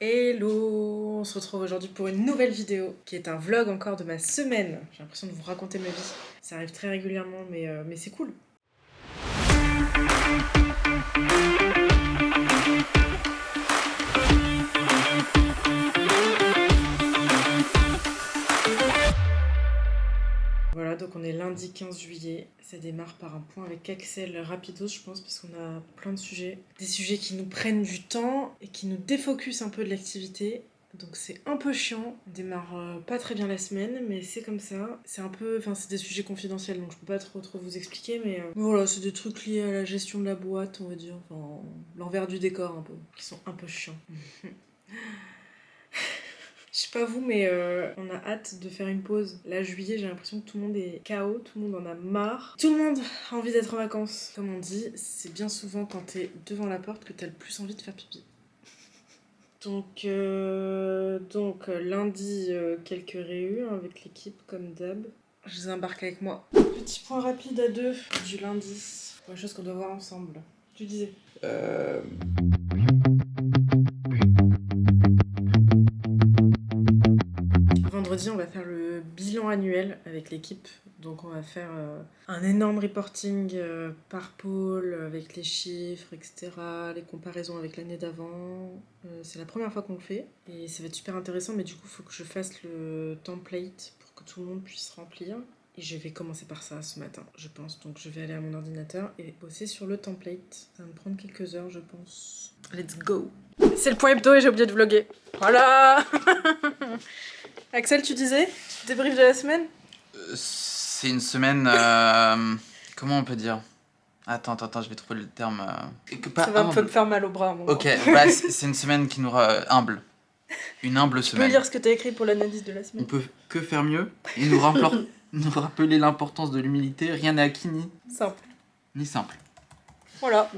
Hello! On se retrouve aujourd'hui pour une nouvelle vidéo qui est un vlog encore de ma semaine. J'ai l'impression de vous raconter ma vie. Ça arrive très régulièrement mais c'est cool. Voilà, donc on est lundi 15 juillet. Ça démarre par un point avec Axel rapidos, je pense, parce qu'on a plein de sujets. Des sujets qui nous prennent du temps et qui nous défocusent un peu de l'activité. Donc c'est un peu chiant. On démarre pas très bien la semaine, mais c'est comme ça. C'est un peu... Enfin, c'est des sujets confidentiels, donc je peux pas trop vous expliquer, mais voilà, c'est des trucs liés à la gestion de la boîte, on va dire. Enfin, l'envers du décor, un peu. Qui sont un peu chiants. Je sais pas vous, mais on a hâte de faire une pause. Là, juillet, j'ai l'impression que tout le monde est KO, tout le monde en a marre. Tout le monde a envie d'être en vacances. Comme on dit, c'est bien souvent quand t'es devant la porte que t'as le plus envie de faire pipi. Donc lundi, quelques réus avec l'équipe, comme d'hab. Je les embarque avec moi. Petit point rapide à deux du lundi. Pour les choses qu'on doit voir ensemble. Tu disais Vendredi, on va faire le bilan annuel avec l'équipe. Donc on va faire un énorme reporting par pôle avec les chiffres, etc. Les comparaisons avec l'année d'avant. C'est la première fois qu'on le fait et ça va être super intéressant, mais du coup il faut que je fasse le template pour que tout le monde puisse remplir. Et je vais commencer par ça ce matin, je pense. Donc je vais aller à mon ordinateur et bosser sur le template. Ça va me prendre quelques heures, je pense. Let's go! C'est le point hebdo et j'ai oublié de vlogger. Voilà. Axel, tu disais? Débrief de la semaine? C'est une semaine... comment on peut dire? Attends, je vais trouver le terme... Ça va un peu me faire mal au bras. Ok, bah, c'est une semaine qui nous rend humble. Une humble semaine. Tu peux lire ce que t'as écrit pour l'analyse de la semaine? On peut que faire mieux et nous rappeler l'importance de l'humilité. Rien n'est acquis ni simple. Voilà.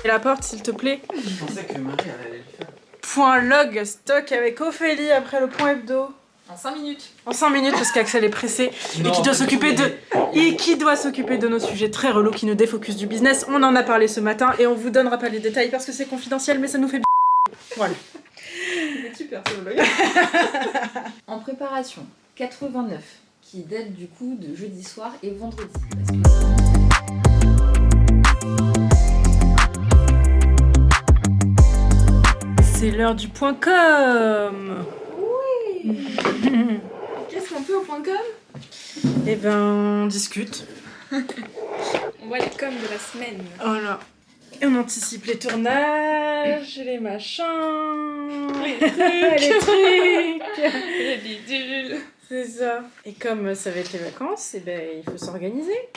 Et la porte, s'il te plaît. Je pensais que Marie allait le faire. Point log stock avec Ophélie après le point hebdo. En 5 minutes. En 5 minutes parce qu'Axel est pressé et qui doit s'occuper de nos sujets très relous qui nous défocusent du business. On en a parlé ce matin et on vous donnera pas les détails parce que c'est confidentiel, mais ça nous fait voilà. C'est super ce vlog. En préparation, 89 qui date du coup de jeudi soir et vendredi. C'est l'heure du point com. Oui. Qu'est-ce qu'on fait au point com? Eh ben, on discute. On voit les coms de la semaine. Voilà. Et on anticipe les tournages, les machins, les trucs. Les bidules. C'est ça. Et comme ça va être les vacances, eh ben, il faut s'organiser.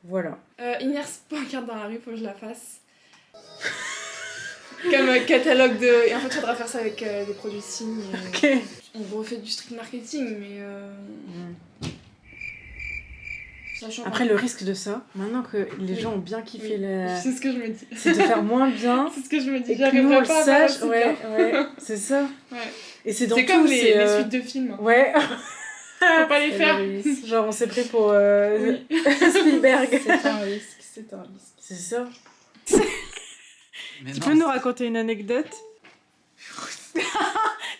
Voilà. Iners pancarte dans la rue, faut que je la fasse. Comme catalogue de... Et en fait, il faudra faire ça avec des produits signes. Ok. On refait du street marketing, mais... Sachant Après, le risque de ça, maintenant que les gens ont bien kiffé c'est ce que je me dis. c'est de faire moins bien. C'est ce que je me dis. Et que nous, on J'arriverai le pas à faire sache. aussi Ouais, bien. ouais, c'est ça. Ouais. Et c'est dans C'est tout, comme les suites de films. Ouais. Faut pas les faire. Genre, on s'est pris pour Oui. Spielberg. C'est un risque, c'est un risque. C'est ça. Mais Tu non, peux nous raconter une anecdote?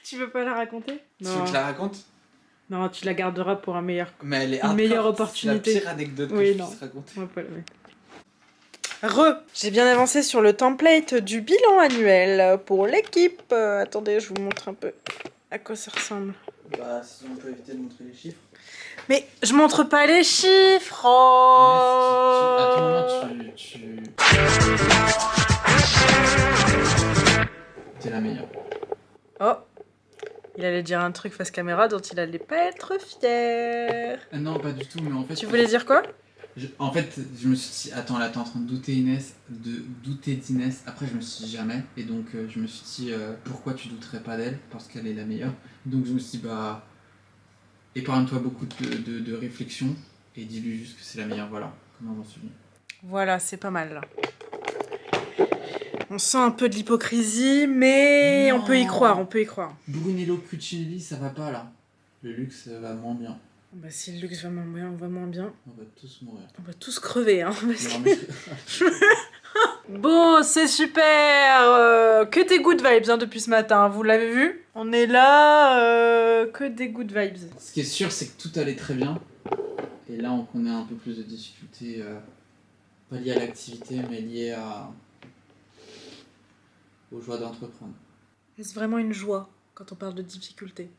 Tu veux pas la raconter? Tu veux que je la raconte? Non, tu la garderas pour un meilleur. Mais elle est Une meilleure hardcore. opportunité. C'est la pire anecdote que Oui, je non. puisse raconter. On va pas la mettre. J'ai bien avancé sur le template du bilan annuel pour l'équipe. Attendez, je vous montre un peu à quoi ça ressemble. Bah, si on peut éviter de montrer les chiffres. Mais je montre pas les chiffres. Oh. À tout moment, tu... T'es la meilleure. Oh. Il allait dire un truc face caméra dont il allait pas être fier. Non, pas du tout, mais en fait... Tu voulais dire quoi? En fait, je me suis dit, attends, là, t'es en train de douter d'Inès. Après, je me suis dit jamais. Et donc, je me suis dit, pourquoi tu douterais pas d'elle? Parce qu'elle est la meilleure. Donc, je me suis dit, bah, épargne-toi beaucoup de réflexion et dis-lui juste que c'est la meilleure. Voilà, comment j'en suis venu. Voilà, c'est pas mal là. On sent un peu de l'hypocrisie, mais Non. on peut y croire, Brunello Cucinelli, ça va pas là. Le luxe va moins bien. Bah, si le luxe va moins bien, On va tous mourir. on va tous crever, hein. Parce Non, que... mais... Bon, c'est super. Que des good vibes hein, depuis ce matin, vous l'avez vu? On est là, que des good vibes. Ce qui est sûr, c'est que tout allait très bien. Et là, on connaît un peu plus de difficultés, pas liées à l'activité, mais liées aux joies d'entreprendre. Est-ce vraiment une joie quand on parle de difficultés?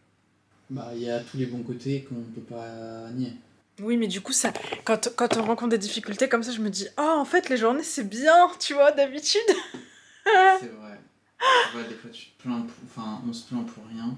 Bah, il y a tous les bons côtés qu'on ne peut pas nier. Oui, mais du coup, ça, quand on rencontre des difficultés comme ça, je me dis, oh, en fait, les journées, c'est bien, tu vois, d'habitude. C'est vrai. Tu vois, des fois, tu te plains on se plaint pour rien,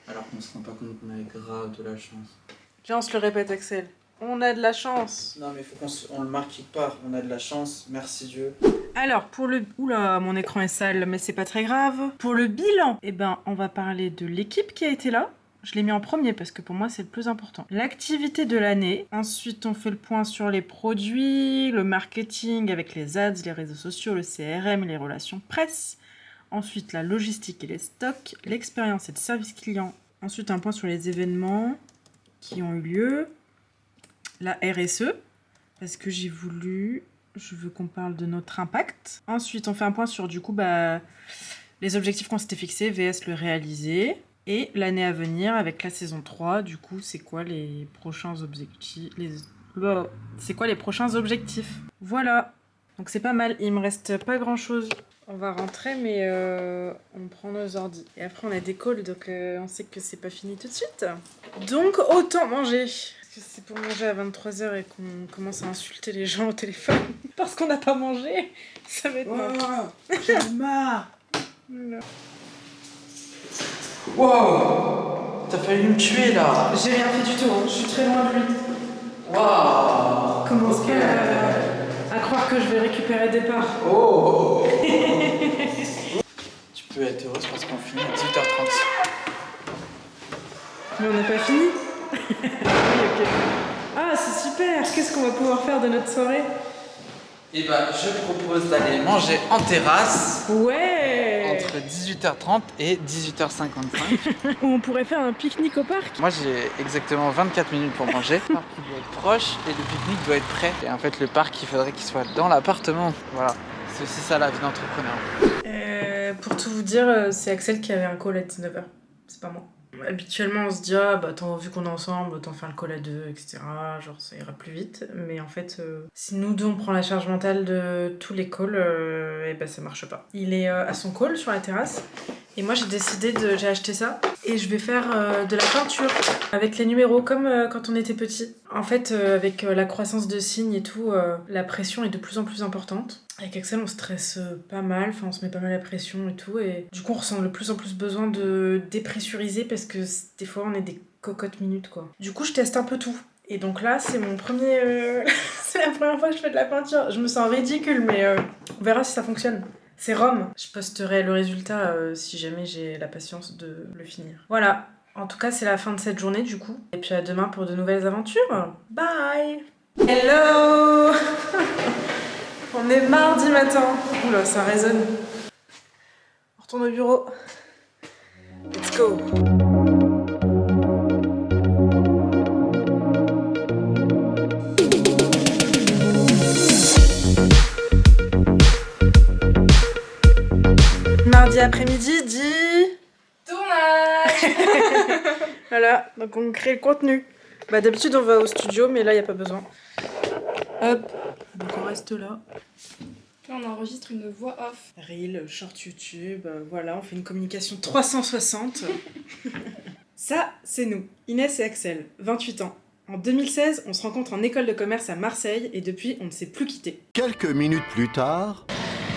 alors qu'on se rend pas compte qu'on a grave de la chance. Viens, on se le répète, Axel. On a de la chance. Non, mais faut qu'on le marque quelque part. On a de la chance, merci Dieu. Alors, pour le... Oula, mon écran est sale, mais c'est pas très grave. Pour le bilan, eh ben, on va parler de l'équipe qui a été là. Je l'ai mis en premier parce que pour moi, c'est le plus important. L'activité de l'année. Ensuite, on fait le point sur les produits, le marketing avec les ads, les réseaux sociaux, le CRM, les relations presse. Ensuite, la logistique et les stocks, l'expérience et le service client. Ensuite, un point sur les événements qui ont eu lieu. La RSE, parce que je veux qu'on parle de notre impact. Ensuite, on fait un point sur, du coup, les objectifs qu'on s'était fixés, VS le réaliser. Et l'année à venir, avec la saison 3, du coup, c'est quoi les prochains objectifs C'est quoi les prochains objectifs? Voilà. Donc c'est pas mal, il me reste pas grand-chose. On va rentrer, mais on prend nos ordi. Et après, on a des calls, donc on sait que c'est pas fini tout de suite. Donc, autant manger. Parce que c'est pour manger à 23h et qu'on commence à insulter les gens au téléphone parce qu'on n'a pas mangé, ça va être marrant. J'en ai marre. Voilà. Wow. T'as failli me tuer là. J'ai rien fait du tout, hein. Je suis très loin de lui. Waouh. Commence Ok. pas à croire que je vais récupérer des parts. Oh. Tu peux être heureuse parce qu'on finit à 18h30. Mais on n'a pas fini. Oui, ok. Ah, c'est super. Qu'est-ce qu'on va pouvoir faire de notre soirée? Et bah, je propose d'aller manger en terrasse Ouais. entre 18h30 et 18h55. On pourrait faire un pique-nique au parc. Moi, j'ai exactement 24 minutes pour manger. Le parc il doit être proche et le pique-nique doit être prêt. Et en fait, le parc, il faudrait qu'il soit dans l'appartement. Voilà. C'est aussi ça la vie d'entrepreneur. Pour tout vous dire, c'est Axel qui avait un call à 19h. C'est pas moi. Habituellement, on se dit, ah, bah, vu qu'on est ensemble, autant faire le call à deux, etc. Genre, ça ira plus vite. Mais en fait, si nous deux, on prend la charge mentale de tous les calls, et ben ça marche pas. Il est à son call sur la terrasse. Et moi, j'ai acheté ça. Et je vais faire de la peinture avec les numéros, comme quand on était petit. En fait, avec la croissance de signes et tout, la pression est de plus en plus importante. Avec Axel, on stresse pas mal, on se met pas mal la pression et tout. Et du coup, on ressent de plus en plus besoin de dépressuriser parce que des fois, on est des cocottes minutes, quoi. Du coup, je teste un peu tout. Et donc là, c'est mon premier... c'est la première fois que je fais de la peinture. Je me sens ridicule, mais on verra si ça fonctionne. C'est Rome. Je posterai le résultat si jamais j'ai la patience de le finir. Voilà. En tout cas, c'est la fin de cette journée, du coup. Et puis à demain pour de nouvelles aventures. Bye. Hello. On est mardi matin. Oula, ça résonne. On retourne au bureau. Let's go. Mardi après-midi, dit... Tournage. Voilà, donc on crée le contenu. D'habitude on va au studio, mais là il n'y a pas besoin. Hop, donc on reste là. Là, on enregistre une voix off. Reel, short YouTube, voilà, on fait une communication 360. Ça, c'est nous, Inès et Axel, 28 ans. En 2016, on se rencontre en école de commerce à Marseille et depuis, on ne s'est plus quitté. Quelques minutes plus tard...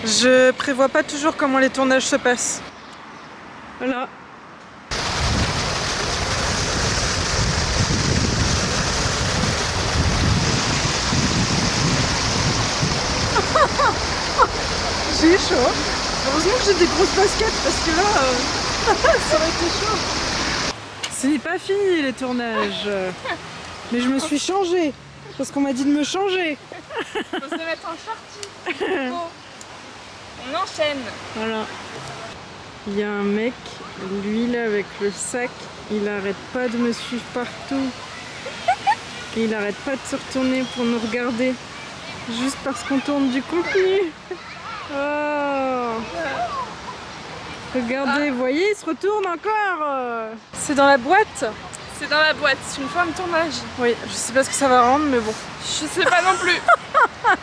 Je prévois pas toujours comment les tournages se passent. Voilà. J'ai chaud. Heureusement que j'ai des grosses baskets parce que là, ça aurait été chaud. Ce n'est pas fini les tournages. Mais je me suis changée. Parce qu'on m'a dit de me changer. Faut se mettre en shorty. Bon. On enchaîne. Voilà. Il y a un mec, lui là avec le sac, il arrête pas de me suivre partout. Et il arrête pas de se retourner pour nous regarder. Juste parce qu'on tourne du contenu. Oh. Regardez, vous voyez, il se retourne encore. C'est dans la boîte? C'est dans la boîte, c'est une fin de tournage. Oui, je sais pas ce que ça va rendre, mais bon. Je sais pas non plus.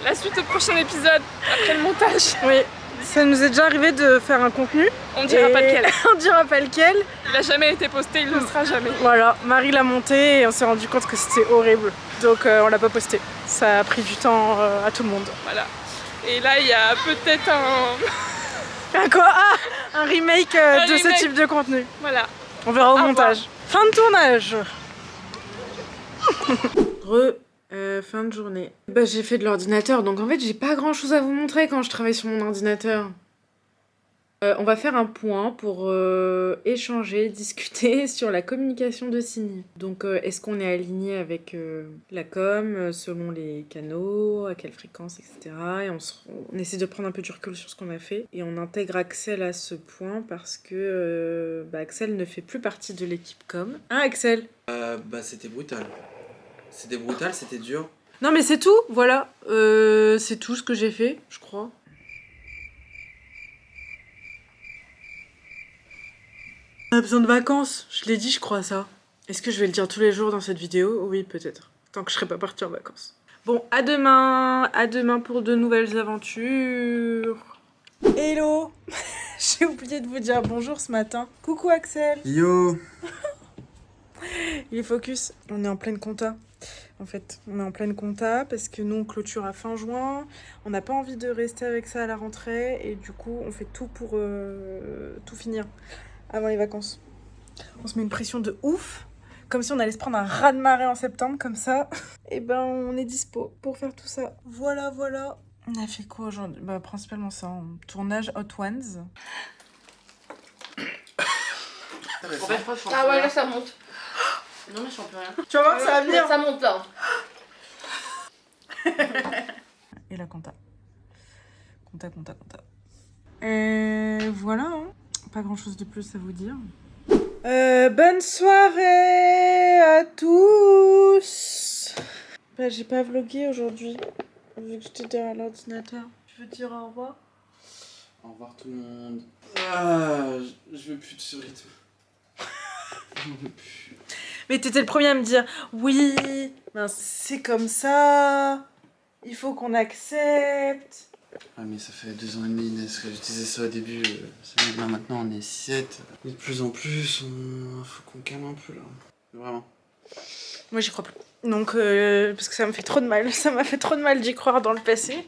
La suite au prochain épisode, après le montage. Oui, ça nous est déjà arrivé de faire un contenu. On dira pas lequel. On dira pas lequel. Il a jamais été posté, il ne le sera jamais. Voilà, Marie l'a monté et on s'est rendu compte que c'était horrible. Donc on l'a pas posté. Ça a pris du temps à tout le monde. Voilà. Et là, il y a peut-être Un quoi? Un remake de remake. ce type de contenu. Voilà. On verra au À montage. Fin de tournage. Fin de journée. Bah j'ai fait de l'ordinateur, donc en fait j'ai pas grand chose à vous montrer quand je travaille sur mon ordinateur. On va faire un point pour échanger, discuter sur la communication de signes. Donc est-ce qu'on est aligné avec la com, selon les canaux, à quelle fréquence, etc. Et on essaie de prendre un peu du recul sur ce qu'on a fait. Et on intègre Axel à ce point parce que Axel ne fait plus partie de l'équipe com. Hein Axel? C'était brutal. C'était brutal, c'était dur. Non mais c'est tout, voilà. C'est tout ce que j'ai fait, je crois. On a besoin de vacances, je l'ai dit, je crois ça. Est-ce que je vais le dire tous les jours dans cette vidéo? Oui, peut-être. Tant que je serai pas partie en vacances. Bon, à demain pour de nouvelles aventures. Hello. J'ai oublié de vous dire bonjour ce matin. Coucou Axel. Yo. Il est focus, on est en pleine compta. En fait, on est en pleine compta parce que nous on clôture à fin juin. On n'a pas envie de rester avec ça à la rentrée et du coup on fait tout pour tout finir avant les vacances. On se met une pression de ouf, comme si on allait se prendre un raz-de-marée en septembre, comme ça. Et ben on est dispo pour faire tout ça. Voilà. On a fait quoi aujourd'hui? Principalement ça, tournage Hot Ones. Ah ouais, là ça monte. Non mais je sens plus rien. Tu vas voir, ça va venir. Ça monte là. Et la compta. Compta. Voilà, hein. Pas grand chose de plus à vous dire. Bonne soirée à tous. J'ai pas vlogué aujourd'hui, vu que j'étais derrière l'ordinateur. Tu veux dire au revoir? Au revoir tout le monde. Ah, je veux plus de ce rythme. J'en veux plus. Mais t'étais le premier à me dire oui, c'est comme ça, il faut qu'on accepte. Ah mais ça fait 2 ans et demi Inès que je disais ça au début. Là maintenant on est 7. Et de plus en plus, faut qu'on calme un peu là. Vraiment. Moi j'y crois plus. Donc parce que ça me fait trop de mal, ça m'a fait trop de mal d'y croire dans le passé.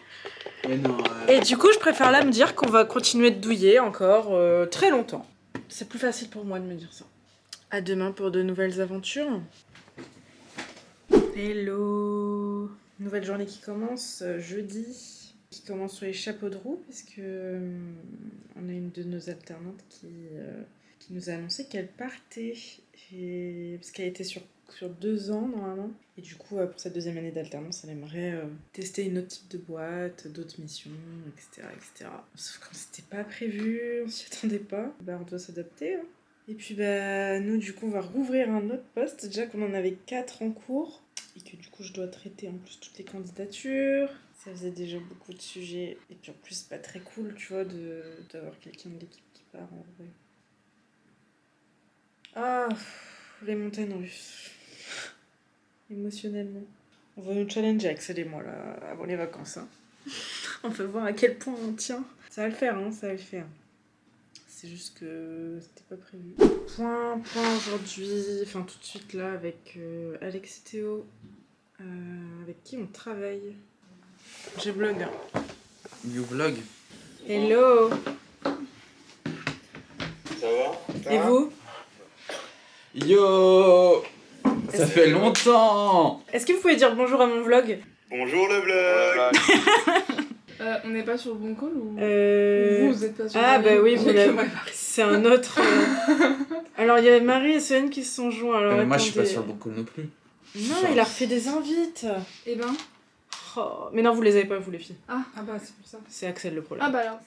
Mais non. Et du coup je préfère là me dire qu'on va continuer de douiller encore très longtemps. C'est plus facile pour moi de me dire ça. À demain pour de nouvelles aventures. Hello. Nouvelle journée qui commence jeudi. Qui commence sur les chapeaux de roue parce que on a une de nos alternantes qui nous a annoncé qu'elle partait. Parce qu'elle était sur 2 ans normalement. Et du coup pour sa 2e année d'alternance elle aimerait tester une autre type de boîte, d'autres missions, etc. Sauf que c'était pas prévu, on s'y attendait pas. On doit s'adapter. Hein. Et puis nous du coup on va rouvrir un autre poste, déjà qu'on en avait 4 en cours et que du coup je dois traiter en plus toutes les candidatures. Ça faisait déjà beaucoup de sujets et puis en plus c'est pas très cool tu vois d'avoir quelqu'un de l'équipe qui part en vrai. Ah, les montagnes russes. Émotionnellement. On va nous challenger Axel et moi là avant les vacances. Hein. On va voir à quel point on tient. Ça va le faire, hein, ça va le faire. C'est juste que c'était pas prévu. Point aujourd'hui, enfin tout de suite là avec Alex et Théo, avec qui on travaille. J'ai vlog. New vlog. Hello. Ça va? Et vous? Yo. Ça fait longtemps. Est-ce que vous pouvez dire bonjour à mon vlog? Bonjour le vlog. On n'est pas sur le bon call ou Vous êtes pas sur Ah le bah bon oui, call. c'est un autre... Alors il y a Marie et Solène qui se sont joints. Alors, Mais moi je suis pas attendez. sur le bon call non plus. Non, il a refait des invites. Eh ben. Oh. Mais non, vous les avez pas vous les filles. Ah bah c'est pour ça. C'est Axel le problème. Ah bah alors.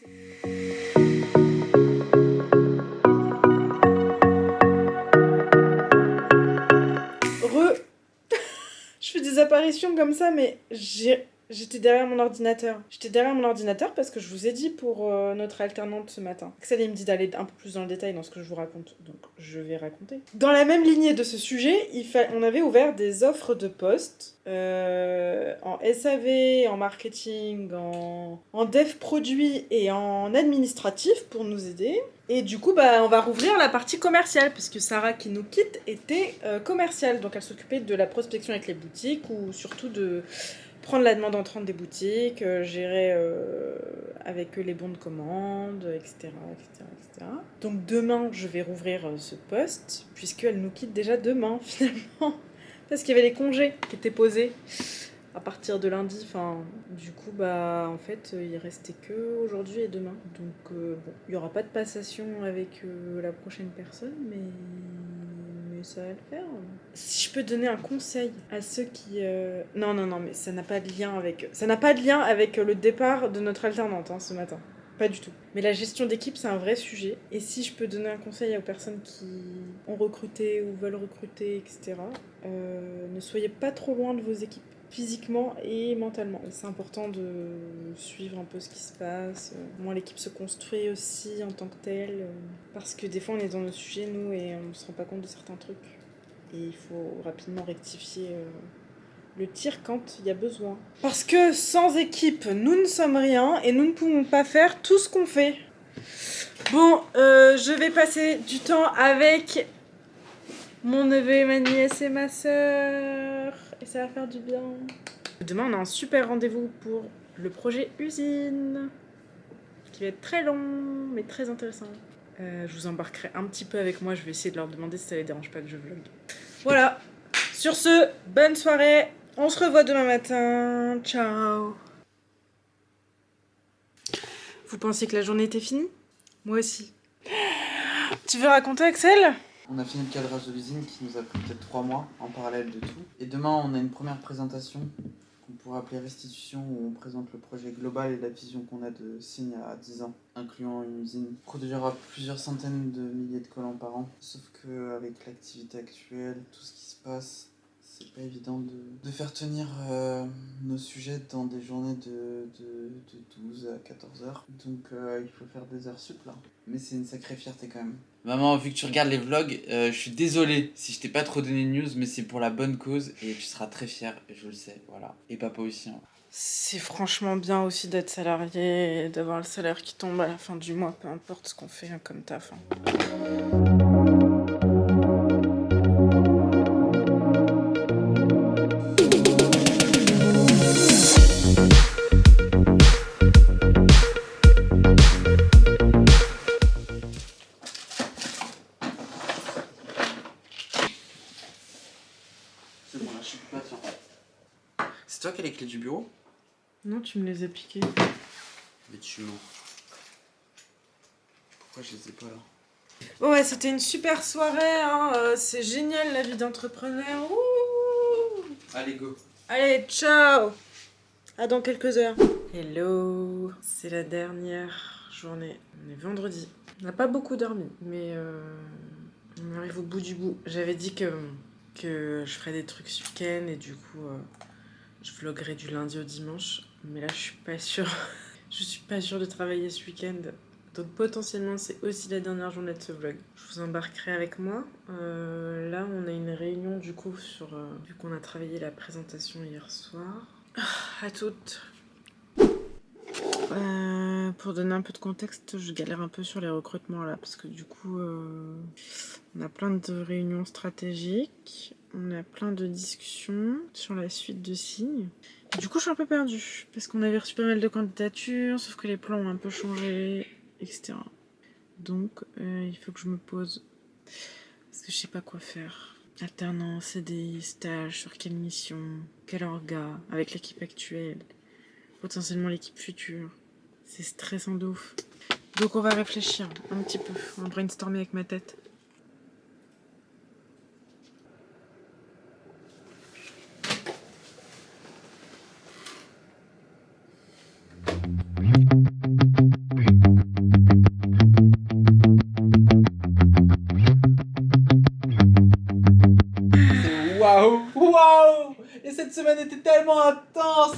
Je fais des des apparitions comme ça, mais j'étais derrière mon ordinateur. J'étais derrière mon ordinateur parce que je vous ai dit pour notre alternante ce matin. Axel, il me dit d'aller un peu plus dans le détail dans ce que je vous raconte. Donc, je vais raconter. Dans la même lignée de ce sujet, on avait ouvert des offres de postes en SAV, en marketing, en dev produit et en administratif pour nous aider. Et du coup, on va rouvrir la partie commerciale, puisque Sarah, qui nous quitte, était commerciale. Donc, elle s'occupait de la prospection avec les boutiques ou surtout de prendre la demande entrante des boutiques, gérer avec eux les bons de commande, etc. Donc demain, je vais rouvrir ce poste, puisqu'elle nous quitte déjà demain, finalement. Parce qu'il y avait les congés qui étaient posés à partir de lundi. Enfin, du coup, en fait, il restait que aujourd'hui et demain. Donc, il n'y aura pas de passation avec la prochaine personne, mais ça va le faire. Si je peux donner un conseil à ceux qui... Non, mais ça n'a pas de lien avec... Ça n'a pas de lien avec le départ de notre alternante ce matin. Pas du tout. Mais la gestion d'équipe, c'est un vrai sujet. Et si je peux donner un conseil aux personnes qui ont recruté ou veulent recruter, etc., ne soyez pas trop loin de vos équipes, physiquement et mentalement. C'est important de suivre un peu ce qui se passe, comment l'équipe se construit aussi en tant que telle, parce que des fois on est dans nos sujets, nous, et on ne se rend pas compte de certains trucs. Et il faut rapidement rectifier le tir quand il y a besoin. Parce que sans équipe, nous ne sommes rien et nous ne pouvons pas faire tout ce qu'on fait. Bon, je vais passer du temps avec mon neveu et ma nièce et ma sœur. Et ça va faire du bien. Demain, on a un super rendez-vous pour le projet usine. Qui va être très long, mais très intéressant. Je vous embarquerai un petit peu avec moi. Je vais essayer de leur demander si ça les dérange pas que je vlog. Voilà. Sur ce, bonne soirée. On se revoit demain matin. Ciao. Vous pensiez que la journée était finie ? Moi aussi. Tu veux raconter, Axel ? On a fini le cadrage de l'usine qui nous a pris peut-être 3 mois en parallèle de tout. Et demain, on a une première présentation qu'on pourrait appeler restitution, où on présente le projet global et la vision qu'on a de Signe à 10 ans, incluant une usine qui produira plusieurs centaines de milliers de collants par an. Sauf qu'avec l'activité actuelle, tout ce qui se passe, c'est pas évident de faire tenir nos sujets dans des journées de 12 à 14 heures. Donc il faut faire des heures sup là. Mais c'est une sacrée fierté quand même. Maman, vu que tu regardes les vlogs, je suis désolé si je t'ai pas trop donné de news, mais c'est pour la bonne cause et tu seras très fier, je le sais, voilà. Et papa aussi. Hein. C'est franchement bien aussi d'être salarié et d'avoir le salaire qui tombe à la fin du mois, peu importe ce qu'on fait comme taf. C'est bon, là, je suis plus patient. C'est toi qui as les clés du bureau ? Non, tu me les as piquées. Mais tu mens. Pourquoi je les ai pas là ? Ouais, c'était une super soirée, c'est génial la vie d'entrepreneur. Ouh. Allez, go. Allez, ciao. À dans quelques heures. Hello, c'est la dernière journée. On est vendredi. On n'a pas beaucoup dormi, mais on arrive au bout du bout. J'avais dit que je ferais des trucs ce week-end et du coup, je vloggerai du lundi au dimanche. Mais là, je suis pas sûre. Je suis pas sûre de travailler ce week-end. Donc potentiellement, c'est aussi la dernière journée de ce vlog. Je vous embarquerai avec moi. Là, on a une réunion du coup vu qu'on a travaillé la présentation hier soir. À toutes. Pour donner un peu de contexte, je galère un peu sur les recrutements là, parce que du coup, on a plein de réunions stratégiques, on a plein de discussions sur la suite de Signe. Du coup, je suis un peu perdue, parce qu'on avait reçu pas mal de candidatures, sauf que les plans ont un peu changé, etc. Donc, il faut que je me pose, parce que je sais pas quoi faire. Alternance, CDI, stage, sur quelle mission, quel orga, avec l'équipe actuelle, potentiellement l'équipe future. C'est stressant de ouf. Donc on va réfléchir un petit peu, on va brainstormer avec ma tête. Waouh! Et cette semaine était tellement intense.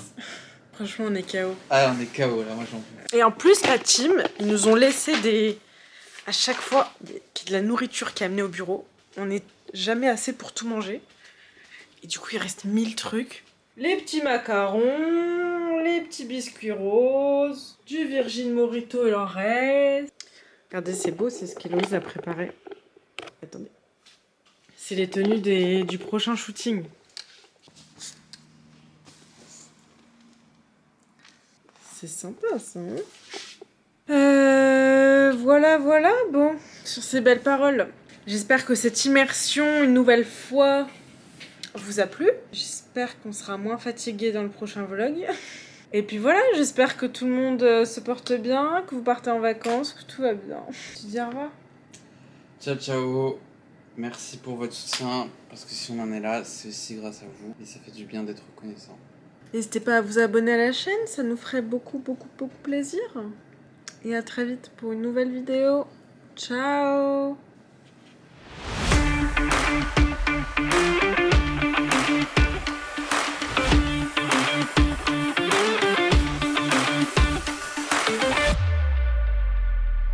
Franchement, on est KO. Ah, on est KO là, moi j'en peux. Et en plus, la team, ils nous ont laissé des... À chaque fois, de la nourriture qui est amenée au bureau. On n'est jamais assez pour tout manger. Et du coup, il reste 1000 trucs. Les petits macarons, les petits biscuits roses, du Virgin Morito, il en reste. Regardez, c'est beau, c'est ce qu'Héloïse a préparé. Attendez. C'est les tenues du prochain shooting. C'est sympa, ça, hein? Voilà, bon, sur ces belles paroles. J'espère que cette immersion, une nouvelle fois, vous a plu. J'espère qu'on sera moins fatigué dans le prochain vlog. Et puis voilà, j'espère que tout le monde se porte bien, que vous partez en vacances, que tout va bien. Tu dis au revoir. Ciao, ciao. Merci pour votre soutien, parce que si on en est là, c'est aussi grâce à vous, et ça fait du bien d'être reconnaissant. N'hésitez pas à vous abonner à la chaîne, ça nous ferait beaucoup plaisir. Et à très vite pour une nouvelle vidéo. Ciao!